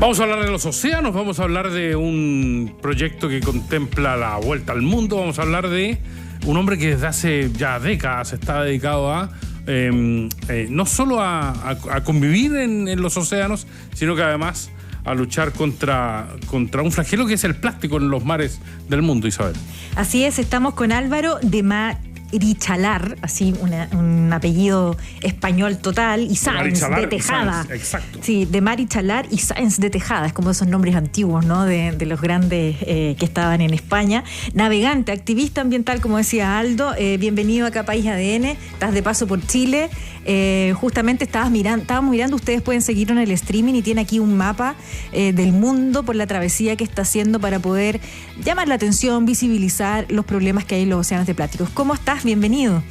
Vamos a hablar de los océanos, vamos a hablar de un proyecto que contempla la vuelta al mundo, vamos a hablar de un hombre que desde hace ya décadas está dedicado a no solo a convivir en los océanos, sino que además a luchar contra un flagelo que es el plástico en los mares del mundo, Isabel. Así es, estamos con Álvaro de Marichalar, así un apellido español total, y Sáenz de Tejada. Exacto. Sí, de Marichalar y Sáenz de Tejada, es como esos nombres antiguos, ¿no? De los grandes que estaban en España. Navegante, activista ambiental, como decía Aldo. Bienvenido acá a País ADN. Estás de paso por Chile. Justamente estábamos mirando, ustedes pueden seguirlo en el streaming y tiene aquí un mapa del mundo por la travesía que está haciendo para poder llamar la atención, visibilizar los problemas que hay en los océanos de plásticos. ¿Cómo estás? Bienvenido.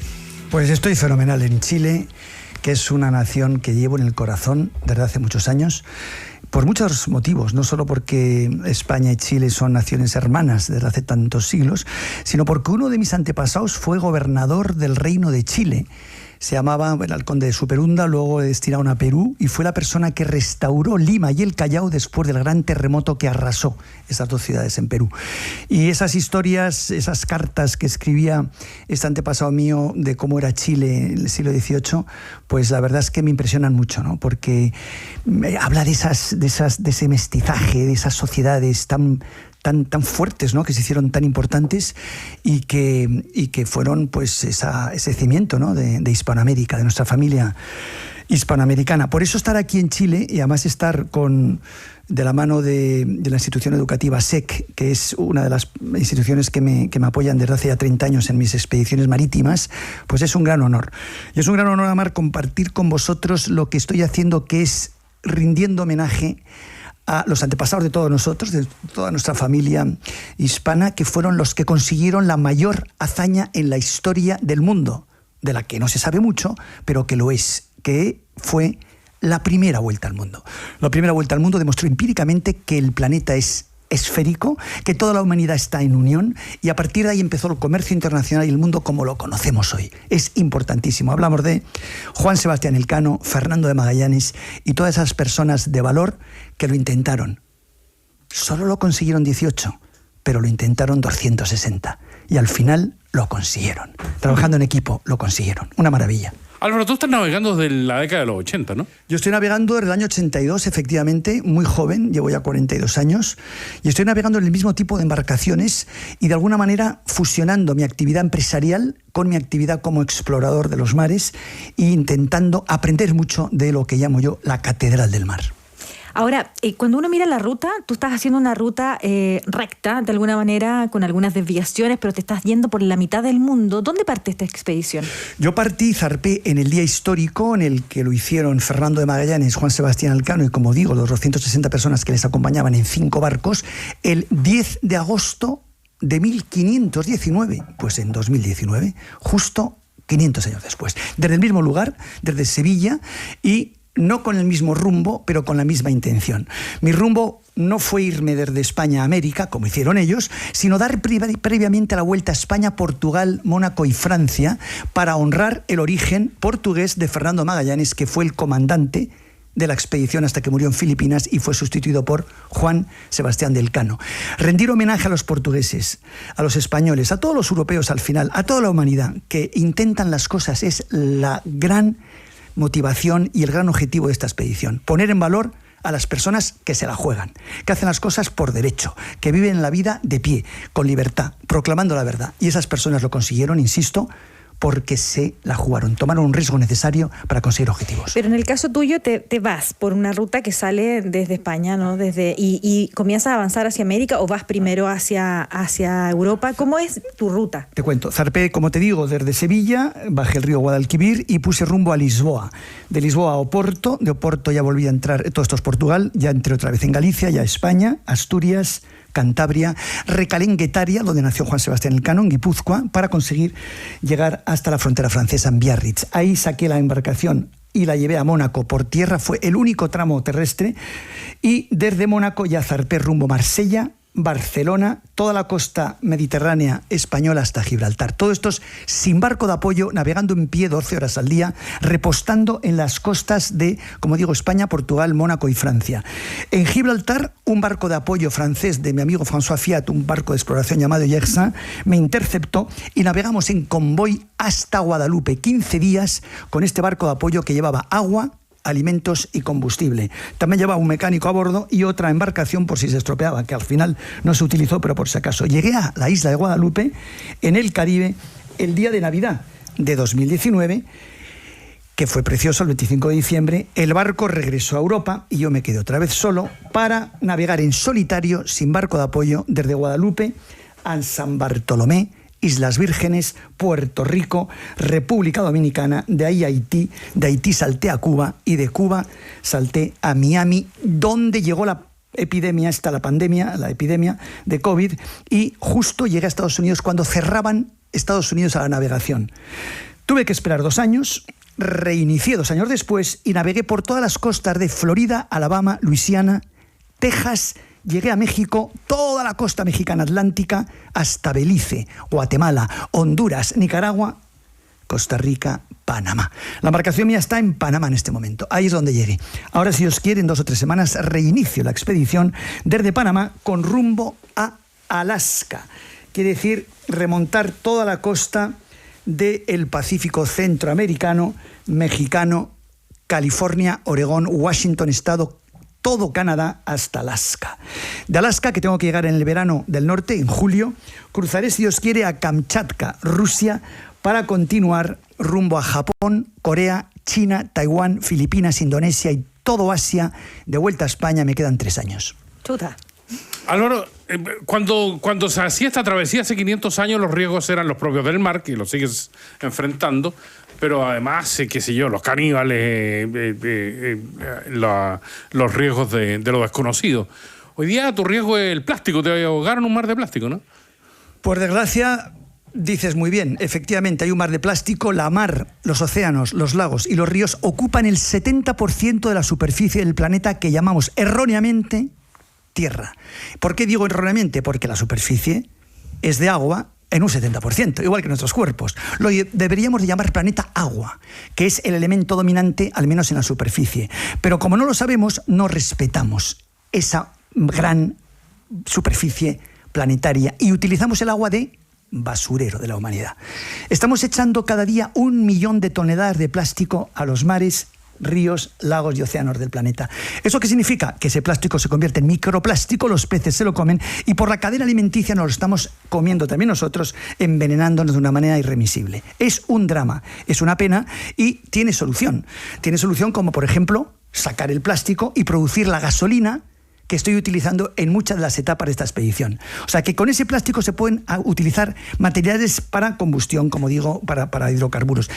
Pues estoy fenomenal en Chile, que es una nación que llevo en el corazón desde hace muchos años, por muchos motivos, no solo porque España y Chile son naciones hermanas desde hace tantos siglos, sino porque uno de mis antepasados fue gobernador del Reino de Chile. Se llamaba el conde de Superunda, luego destinaron a Perú, y fue la persona que restauró Lima y el Callao después del gran terremoto que arrasó esas dos ciudades en Perú. Y esas historias, esas cartas que escribía este antepasado mío de cómo era Chile en el siglo XVIII, pues la verdad es que me impresionan mucho, ¿no? Porque habla de ese mestizaje, de esas sociedades tan fuertes, ¿no? Que se hicieron tan importantes y que fueron pues ese cimiento, ¿no? de Hispanoamérica, de nuestra familia hispanoamericana. Por eso estar aquí en Chile y además estar de la mano de la institución educativa SEC, que es una de las instituciones que me apoyan desde hace ya 30 años en mis expediciones marítimas, pues es un gran honor. Y es un gran honor, Amar, compartir con vosotros lo que estoy haciendo, que es rindiendo homenaje a los antepasados de todos nosotros, de toda nuestra familia hispana, que fueron los que consiguieron la mayor hazaña en la historia del mundo, de la que no se sabe mucho, pero que lo es, que fue la primera vuelta al mundo. La primera vuelta al mundo demostró empíricamente que el planeta es esférico, que toda la humanidad está en unión, y a partir de ahí empezó el comercio internacional y el mundo como lo conocemos hoy. Es importantísimo. Hablamos de Juan Sebastián Elcano, Fernando de Magallanes y todas esas personas de valor que lo intentaron. Solo lo consiguieron 18, pero lo intentaron 260 y al final lo consiguieron. Trabajando en equipo lo consiguieron. Una maravilla. Álvaro, tú estás navegando desde la década de los 80, ¿no? Yo estoy navegando desde el año 82, efectivamente, muy joven, llevo ya 42 años, y estoy navegando en el mismo tipo de embarcaciones y de alguna manera fusionando mi actividad empresarial con mi actividad como explorador de los mares e intentando aprender mucho de lo que llamo yo la catedral del mar. Ahora, cuando uno mira la ruta, tú estás haciendo una ruta recta, de alguna manera, con algunas desviaciones, pero te estás yendo por la mitad del mundo. ¿Dónde parte esta expedición? Yo zarpé en el día histórico en el que lo hicieron Fernando de Magallanes, Juan Sebastián Elcano y, como digo, los 260 personas que les acompañaban en 5 barcos, el 10 de agosto de 1519, pues en 2019, justo 500 años después. Desde el mismo lugar, desde Sevilla, y no con el mismo rumbo, pero con la misma intención. Mi rumbo no fue irme desde España a América, como hicieron ellos, sino dar previamente la vuelta a España, Portugal, Mónaco y Francia para honrar el origen portugués de Fernando Magallanes, que fue el comandante de la expedición hasta que murió en Filipinas y fue sustituido por Juan Sebastián de Elcano. Rendir homenaje a los portugueses, a los españoles, a todos los europeos al final, a toda la humanidad que intentan las cosas, es la gran motivación y el gran objetivo de esta expedición. Poner en valor a las personas que se la juegan, que hacen las cosas por derecho, que viven la vida de pie, con libertad, proclamando la verdad. Y esas personas lo consiguieron, insisto, porque se la jugaron, tomaron un riesgo necesario para conseguir objetivos. Pero en el caso tuyo te vas por una ruta que sale desde España, ¿no? Y comienzas a avanzar hacia América, o vas primero hacia Europa. ¿Cómo es tu ruta? Te cuento, zarpé, como te digo, desde Sevilla, bajé el río Guadalquivir y puse rumbo a Lisboa. De Lisboa a Oporto, de Oporto ya volví a entrar, todo esto es Portugal, ya entré otra vez en Galicia, ya España, Asturias, Cantabria, recalé en Guetaria, donde nació Juan Sebastián Elcano, en Guipúzcoa, para conseguir llegar hasta la frontera francesa en Biarritz. Ahí saqué la embarcación y la llevé a Mónaco por tierra, fue el único tramo terrestre, y desde Mónaco ya zarpé rumbo Marsella, Barcelona, toda la costa mediterránea española hasta Gibraltar. Todo esto sin barco de apoyo, navegando en pie 12 horas al día, repostando en las costas de, como digo, España, Portugal, Mónaco y Francia. En Gibraltar, un barco de apoyo francés de mi amigo François Fiat, un barco de exploración llamado Yersin, me interceptó y navegamos en convoy hasta Guadalupe, 15 días con este barco de apoyo que llevaba agua, alimentos y combustible. También llevaba un mecánico a bordo y otra embarcación por si se estropeaba, que al final no se utilizó, pero por si acaso. Llegué a la isla de Guadalupe, en el Caribe, el día de Navidad de 2019, que fue precioso, el 25 de diciembre. El barco regresó a Europa y yo me quedé otra vez solo para navegar en solitario, sin barco de apoyo, desde Guadalupe a San Bartolomé, Islas Vírgenes, Puerto Rico, República Dominicana, de ahí a Haití, de Haití salté a Cuba y de Cuba salté a Miami, donde llegó la epidemia de COVID, y justo llegué a Estados Unidos cuando cerraban Estados Unidos a la navegación. Tuve que esperar 2 años, reinicié 2 años después y navegué por todas las costas de Florida, Alabama, Luisiana, Texas. Llegué a México, toda la costa mexicana atlántica, hasta Belice, Guatemala, Honduras, Nicaragua, Costa Rica, Panamá. La embarcación mía está en Panamá en este momento. Ahí es donde llegué. Ahora, si Dios quiere, en 2 o 3 semanas reinicio la expedición desde Panamá con rumbo a Alaska. Quiere decir remontar toda la costa del Pacífico centroamericano, mexicano, California, Oregón, Washington, Estado, todo Canadá hasta Alaska. De Alaska, que tengo que llegar en el verano del norte, en julio, cruzaré, si Dios quiere, a Kamchatka, Rusia, para continuar rumbo a Japón, Corea, China, Taiwán, Filipinas, Indonesia y todo Asia. De vuelta a España me quedan 3 años. Chuta. Álvaro, cuando se hacía esta travesía hace 500 años, los riesgos eran los propios del mar, que los sigues enfrentando, pero además, qué sé yo, los caníbales, los riesgos de lo desconocido. Hoy día tu riesgo es el plástico, te va a ahogar en un mar de plástico, ¿no? Por desgracia, dices muy bien, efectivamente hay un mar de plástico. La mar, los océanos, los lagos y los ríos ocupan el 70% de la superficie del planeta que llamamos erróneamente Tierra. ¿Por qué digo erróneamente? Porque la superficie es de agua en un 70%, igual que nuestros cuerpos. Lo deberíamos de llamar planeta agua, que es el elemento dominante, al menos en la superficie. Pero como no lo sabemos, no respetamos esa gran superficie planetaria y utilizamos el agua de basurero de la humanidad. Estamos echando cada día 1 millón de toneladas de plástico a los mares, ríos, lagos y océanos del planeta. ¿Eso qué significa? Que ese plástico se convierte en microplástico, los peces se lo comen y por la cadena alimenticia nos lo estamos comiendo también nosotros, envenenándonos de una manera irremisible. Es un drama, es una pena y tiene solución. Tiene solución como, por ejemplo, sacar el plástico y producir la gasolina que estoy utilizando en muchas de las etapas de esta expedición. O sea que con ese plástico se pueden utilizar materiales para combustión, como digo, para hidrocarburos,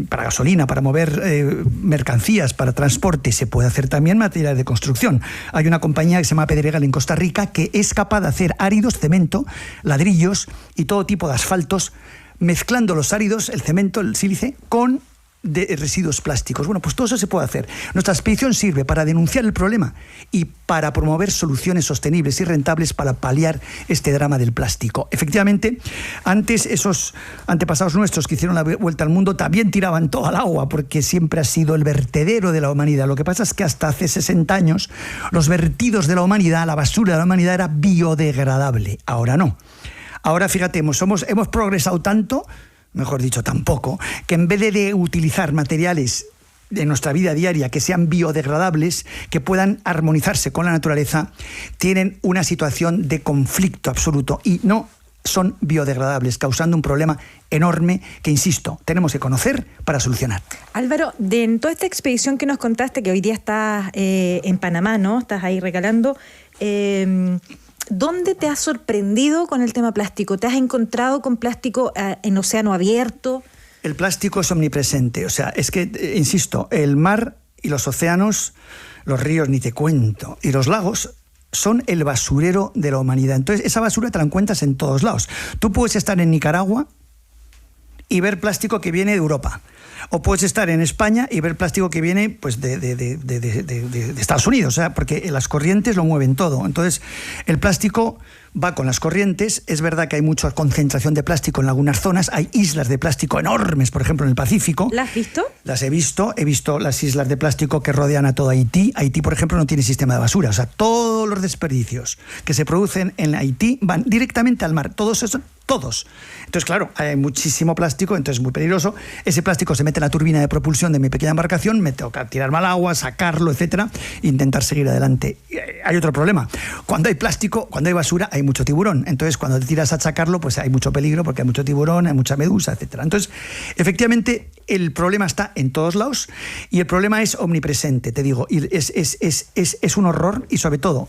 para gasolina, para mover mercancías, para transporte. Se puede hacer también materiales de construcción. Hay una compañía que se llama Pedregal en Costa Rica que es capaz de hacer áridos, cemento, ladrillos y todo tipo de asfaltos, mezclando los áridos, el cemento, el sílice, con de residuos plásticos. Bueno, pues todo eso se puede hacer. Nuestra expedición sirve para denunciar el problema y para promover soluciones sostenibles y rentables para paliar este drama del plástico. Efectivamente, antes esos antepasados nuestros que hicieron la vuelta al mundo también tiraban todo al agua porque siempre ha sido el vertedero de la humanidad. Lo que pasa es que hasta hace 60 años los vertidos de la humanidad, la basura de la humanidad era biodegradable. Ahora no. Ahora, fíjate, hemos progresado tanto, mejor dicho, tampoco, que en vez de utilizar materiales de nuestra vida diaria que sean biodegradables, que puedan armonizarse con la naturaleza, tienen una situación de conflicto absoluto y no son biodegradables, causando un problema enorme que, insisto, tenemos que conocer para solucionar. Álvaro, en toda esta expedición que nos contaste, que hoy día estás en Panamá, ¿no? Estás ahí recalando, ¿dónde te has sorprendido con el tema plástico? ¿Te has encontrado con plástico en océano abierto? El plástico es omnipresente. O sea, es que, insisto, el mar y los océanos, los ríos ni te cuento, y los lagos son el basurero de la humanidad. Entonces, esa basura te la encuentras en todos lados. Tú puedes estar en Nicaragua y ver plástico que viene de Europa. O puedes estar en España y ver plástico que viene pues de Estados Unidos, o sea, porque las corrientes lo mueven todo. Entonces, el plástico va con las corrientes. Es verdad que hay mucha concentración de plástico en algunas zonas. Hay islas de plástico enormes, por ejemplo, en el Pacífico. ¿Las has visto? Las he visto. He visto las islas de plástico que rodean a todo Haití. Haití, por ejemplo, no tiene sistema de basura. O sea, todos los desperdicios que se producen en Haití van directamente al mar. Todos esos, todos. Entonces, claro, hay muchísimo plástico, entonces es muy peligroso. Ese plástico se mete en la turbina de propulsión de mi pequeña embarcación, me toca tirarme al agua, sacarlo, etcétera, e intentar seguir adelante. Hay otro problema. Cuando hay plástico, cuando hay basura, hay mucho tiburón. Entonces, cuando te tiras a sacarlo, pues hay mucho peligro porque hay mucho tiburón, hay mucha medusa, etcétera. Entonces, efectivamente, el problema está en todos lados y el problema es omnipresente, te digo. Y es un horror y, sobre todo,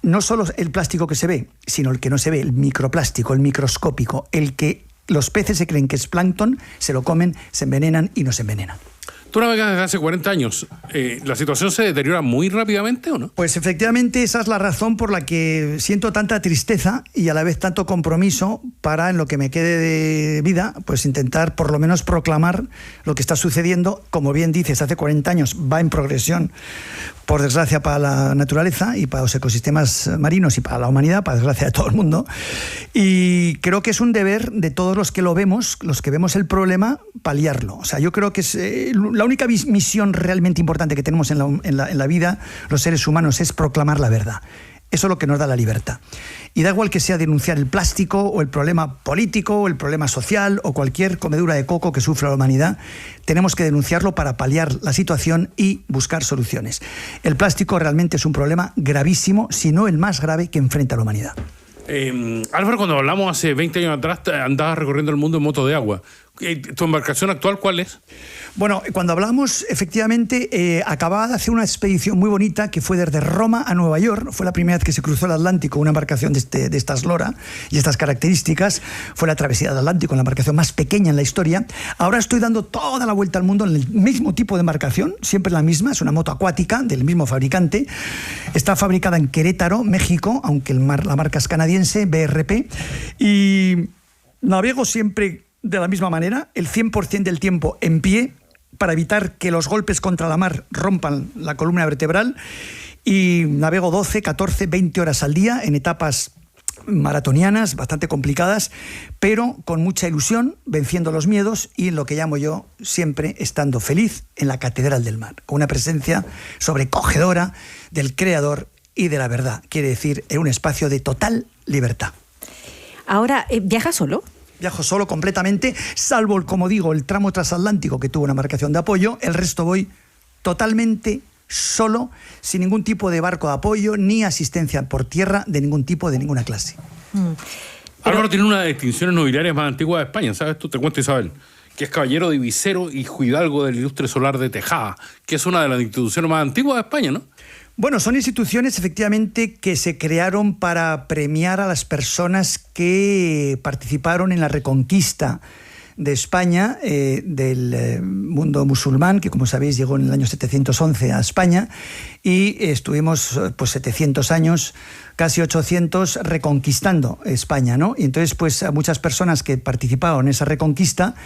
no solo el plástico que se ve, sino el que no se ve, el microplástico, el microscópico, el que los peces se creen que es plancton, se lo comen, se envenenan y no se envenenan. Tú navegas desde hace 40 años. ¿La situación se deteriora muy rápidamente o no? Pues efectivamente esa es la razón por la que siento tanta tristeza y a la vez tanto compromiso para, en lo que me quede de vida, pues intentar por lo menos proclamar lo que está sucediendo. Como bien dices, hace 40 años va en progresión, por desgracia para la naturaleza y para los ecosistemas marinos y para la humanidad, para desgracia de todo el mundo. Y creo que es un deber de todos los que lo vemos, los que vemos el problema, paliarlo. O sea, yo creo que es la única misión realmente importante que tenemos en la vida, los seres humanos, es proclamar la verdad. Eso es lo que nos da la libertad. Y da igual que sea denunciar el plástico o el problema político o el problema social o cualquier comedura de coco que sufra la humanidad, tenemos que denunciarlo para paliar la situación y buscar soluciones. El plástico realmente es un problema gravísimo, si no el más grave que enfrenta la humanidad. Álvaro, cuando hablamos hace 20 años atrás, andabas recorriendo el mundo en moto de agua. ¿Tu embarcación actual cuál es? Bueno, cuando hablamos, efectivamente, acababa de hacer una expedición muy bonita que fue desde Roma a Nueva York. Fue la primera vez que se cruzó el Atlántico una embarcación de esta eslora y estas características. Fue la travesía del Atlántico, la embarcación más pequeña en la historia. Ahora estoy dando toda la vuelta al mundo en el mismo tipo de embarcación, siempre la misma. Es una moto acuática del mismo fabricante. Está fabricada en Querétaro, México, aunque la marca es canadiense, BRP. Y navego siempre de la misma manera, el 100% del tiempo en pie, para evitar que los golpes contra la mar rompan la columna vertebral, y navego 12, 14, 20 horas al día en etapas maratonianas, bastante complicadas, pero con mucha ilusión, venciendo los miedos y en lo que llamo yo siempre estando feliz en la catedral del mar, con una presencia sobrecogedora del creador y de la verdad, quiere decir, en un espacio de total libertad. Ahora, ¿viajas solo? Viajo solo completamente, salvo, como digo, el tramo transatlántico que tuvo una embarcación de apoyo. El resto voy totalmente solo, sin ningún tipo de barco de apoyo ni asistencia por tierra de ningún tipo, de ninguna clase. Álvaro tiene una de las distinciones nobiliarias más antiguas de España, ¿sabes? Tú te cuento, Isabel, que es caballero divisero y hidalgo del ilustre solar de Tejada, que es una de las instituciones más antiguas de España, ¿no? Bueno, son instituciones efectivamente que se crearon para premiar a las personas que participaron en la reconquista de España, del mundo musulmán, que como sabéis llegó en el año 711 a España, y estuvimos pues 700 años, casi 800, reconquistando España, ¿no? Y entonces pues a muchas personas que participaron en esa reconquista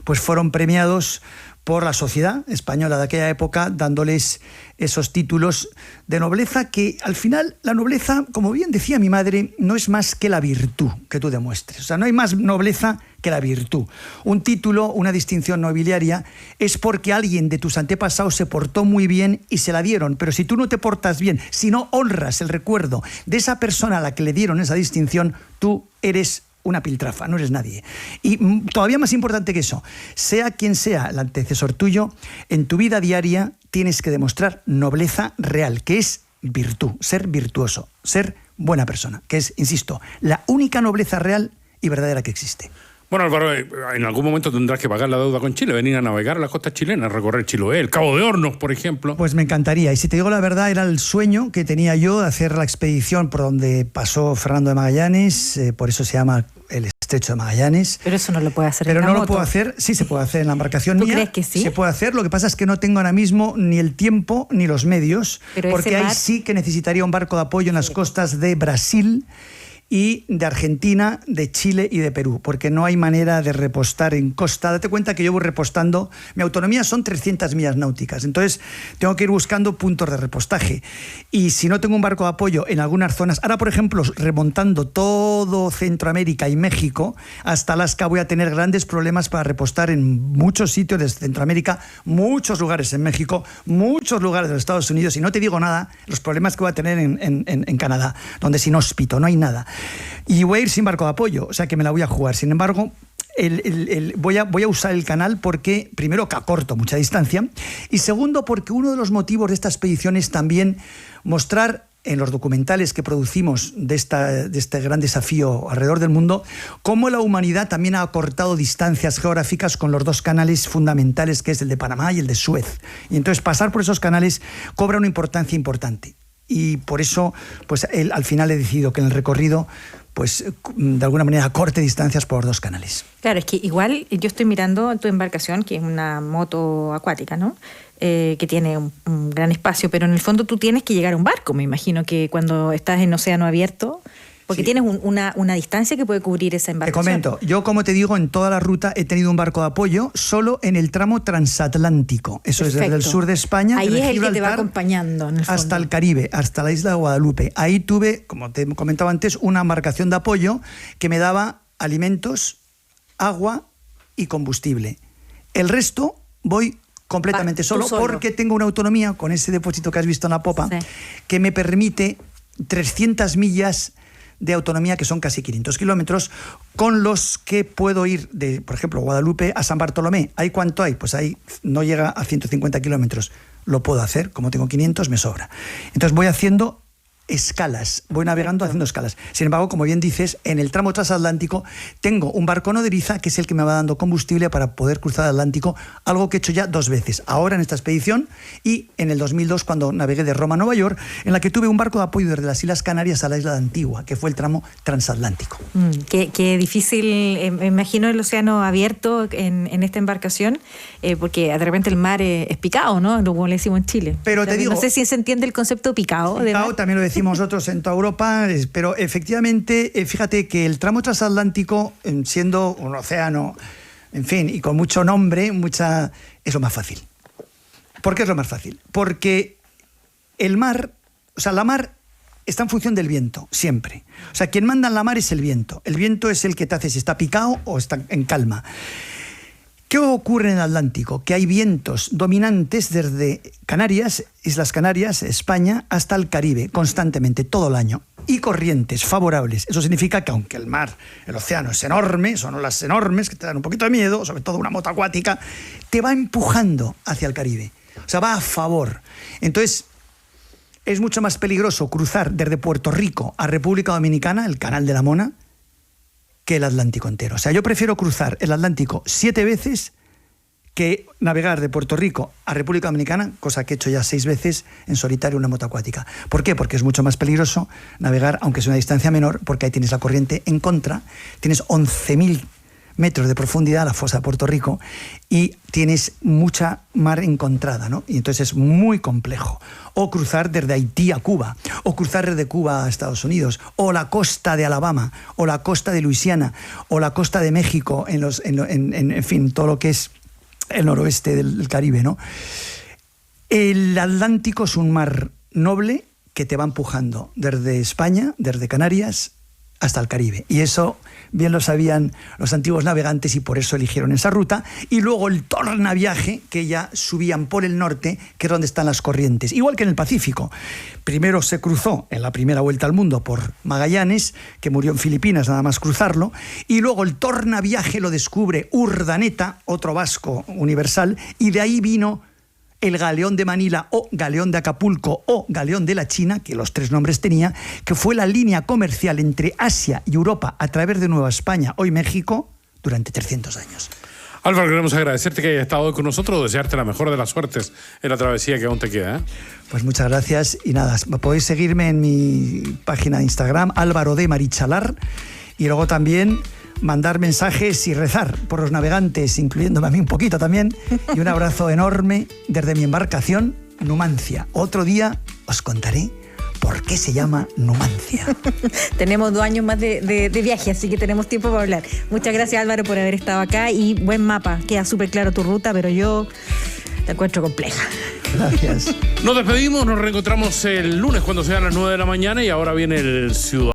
pues fueron premiados por la sociedad española de aquella época, dándoles esos títulos de nobleza que, al final, la nobleza, como bien decía mi madre, no es más que la virtud que tú demuestres. O sea, no hay más nobleza que la virtud. Un título, una distinción nobiliaria, es porque alguien de tus antepasados se portó muy bien y se la dieron. Pero si tú no te portas bien, si no honras el recuerdo de esa persona a la que le dieron esa distinción, tú eres una piltrafa, no eres nadie. Y todavía más importante que eso, sea quien sea el antecesor tuyo, en tu vida diaria tienes que demostrar nobleza real, que es virtud, ser virtuoso, ser buena persona, que es, insisto, la única nobleza real y verdadera que existe. Bueno, Álvaro, en algún momento tendrás que pagar la deuda con Chile, venir a navegar a las costas chilenas, recorrer Chiloé, el Cabo de Hornos, por ejemplo. Pues me encantaría. Y si te digo la verdad, era el sueño que tenía yo de hacer la expedición por donde pasó Fernando de Magallanes, por eso se llama el Estrecho de Magallanes. Pero eso no lo puede hacer en la moto. Pero no lo puedo hacer, sí se puede hacer en la embarcación mía. ¿Tú crees que sí? Se puede hacer, lo que pasa es que no tengo ahora mismo ni el tiempo ni los medios, pero porque ahí sí que necesitaría un barco de apoyo en las costas de Brasil y de Argentina, de Chile y de Perú, porque no hay manera de repostar en costa. Date cuenta que yo voy repostando, mi autonomía son 300 millas náuticas, entonces tengo que ir buscando puntos de repostaje. Y si no tengo un barco de apoyo en algunas zonas, ahora por ejemplo, remontando todo Centroamérica y México hasta Alaska, voy a tener grandes problemas para repostar en muchos sitios de Centroamérica, muchos lugares en México, muchos lugares de los Estados Unidos, y no te digo nada, los problemas que voy a tener en Canadá, donde es inhóspito, no hay nada. Y voy a ir sin barco de apoyo, o sea que me la voy a jugar. Sin embargo, voy a usar el canal porque, primero, que acorto mucha distancia, y segundo, porque uno de los motivos de esta expedición es también mostrar en los documentales que producimos de este gran desafío alrededor del mundo, cómo la humanidad también ha acortado distancias geográficas con los dos canales fundamentales, que es el de Panamá y el de Suez. Y entonces pasar por esos canales cobra una importancia importante. Y por eso, pues al final he decidido que en el recorrido, pues de alguna manera corte distancias por los dos canales. Claro, es que igual yo estoy mirando tu embarcación, que es una moto acuática, ¿no? Que tiene un gran espacio, pero en el fondo tú tienes que llegar a un barco, me imagino que cuando estás en océano abierto, porque sí, tienes una distancia que puede cubrir esa embarcación. Te comento, yo como te digo, en toda la ruta he tenido un barco de apoyo solo en el tramo transatlántico. Eso Perfecto. Es desde el sur de España. Ahí es el que te va acompañando, en el fondo. Hasta el Caribe, hasta la isla de Guadalupe. Ahí tuve, como te comentaba antes, una embarcación de apoyo que me daba alimentos, agua y combustible. El resto voy completamente solo porque tengo una autonomía con ese depósito que has visto en la popa, sí, que me permite 300 millas de autonomía, que son casi 500 kilómetros, con los que puedo ir de, por ejemplo, Guadalupe a San Bartolomé. ¿Ahí cuánto hay? Pues ahí no llega a 150 kilómetros. Lo puedo hacer, como tengo 500, me sobra. Entonces voy haciendo escalas, voy navegando haciendo escalas. Sin embargo, como bien dices, en el tramo transatlántico tengo un barco nodriza que es el que me va dando combustible para poder cruzar el Atlántico, algo que he hecho ya 2 veces, ahora en esta expedición y en el 2002 cuando navegué de Roma a Nueva York, en la que tuve un barco de apoyo desde las Islas Canarias a la isla de Antigua, que fue el tramo transatlántico. Qué difícil, me imagino el océano abierto en esta embarcación, porque de repente el mar es picado, ¿no? Como le decimos en Chile. Pero te digo, no sé si se entiende el concepto picado. Picado también lo decimos nosotros en toda Europa, pero efectivamente, fíjate que el tramo transatlántico, siendo un océano, en fin, y con mucho nombre, es lo más fácil. ¿Por qué es lo más fácil? Porque el mar, o sea, la mar está en función del viento, siempre. O sea, quien manda en la mar es el viento. El viento es el que te hace si está picado o está en calma. ¿Qué ocurre en el Atlántico? Que hay vientos dominantes desde Canarias, Islas Canarias, España, hasta el Caribe, constantemente, todo el año. Y corrientes favorables. Eso significa que aunque el mar, el océano es enorme, son olas enormes que te dan un poquito de miedo, sobre todo una moto acuática, te va empujando hacia el Caribe. O sea, va a favor. Entonces, es mucho más peligroso cruzar desde Puerto Rico a República Dominicana, el Canal de la Mona, que el Atlántico entero. O sea, yo prefiero cruzar el Atlántico 7 veces que navegar de Puerto Rico a República Dominicana, cosa que he hecho ya 6 veces en solitario una moto acuática. ¿Por qué? Porque es mucho más peligroso navegar, aunque sea una distancia menor, porque ahí tienes la corriente en contra, tienes 11.000 metros de profundidad, la fosa de Puerto Rico, y tienes mucha mar encontrada, ¿no? Y entonces es muy complejo. O cruzar desde Haití a Cuba, o cruzar desde Cuba a Estados Unidos, o la costa de Alabama, o la costa de Luisiana, o la costa de México, en fin, todo lo que es el noroeste del Caribe, ¿no? El Atlántico es un mar noble que te va empujando desde España, desde Canarias, hasta el Caribe. Y eso bien lo sabían los antiguos navegantes y por eso eligieron esa ruta. Y luego el tornaviaje, que ya subían por el norte, que es donde están las corrientes. Igual que en el Pacífico. Primero se cruzó en la primera vuelta al mundo por Magallanes, que murió en Filipinas nada más cruzarlo. Y luego el tornaviaje lo descubre Urdaneta, otro vasco universal, y de ahí vino el galeón de Manila o galeón de Acapulco o galeón de la China, que los 3 nombres tenía, que fue la línea comercial entre Asia y Europa a través de Nueva España, hoy México, durante 300 años. Álvaro, queremos agradecerte que hayas estado hoy con nosotros, desearte la mejor de las suertes en la travesía que aún te queda, ¿eh? Pues muchas gracias y nada, podéis seguirme en mi página de Instagram, Álvaro de Marichalar, y luego también mandar mensajes y rezar por los navegantes, incluyéndome a mí un poquito también, y un abrazo enorme desde mi embarcación Numancia. Otro día os contaré por por qué se llama Numancia. Tenemos 2 años más de viaje, así que tenemos tiempo para hablar. Muchas gracias, Álvaro, por haber estado acá y buen mapa. Queda súper claro tu ruta, pero yo la encuentro compleja. Gracias. Nos despedimos, nos reencontramos el lunes cuando sean las 9 de la mañana y ahora viene el Ciudadano.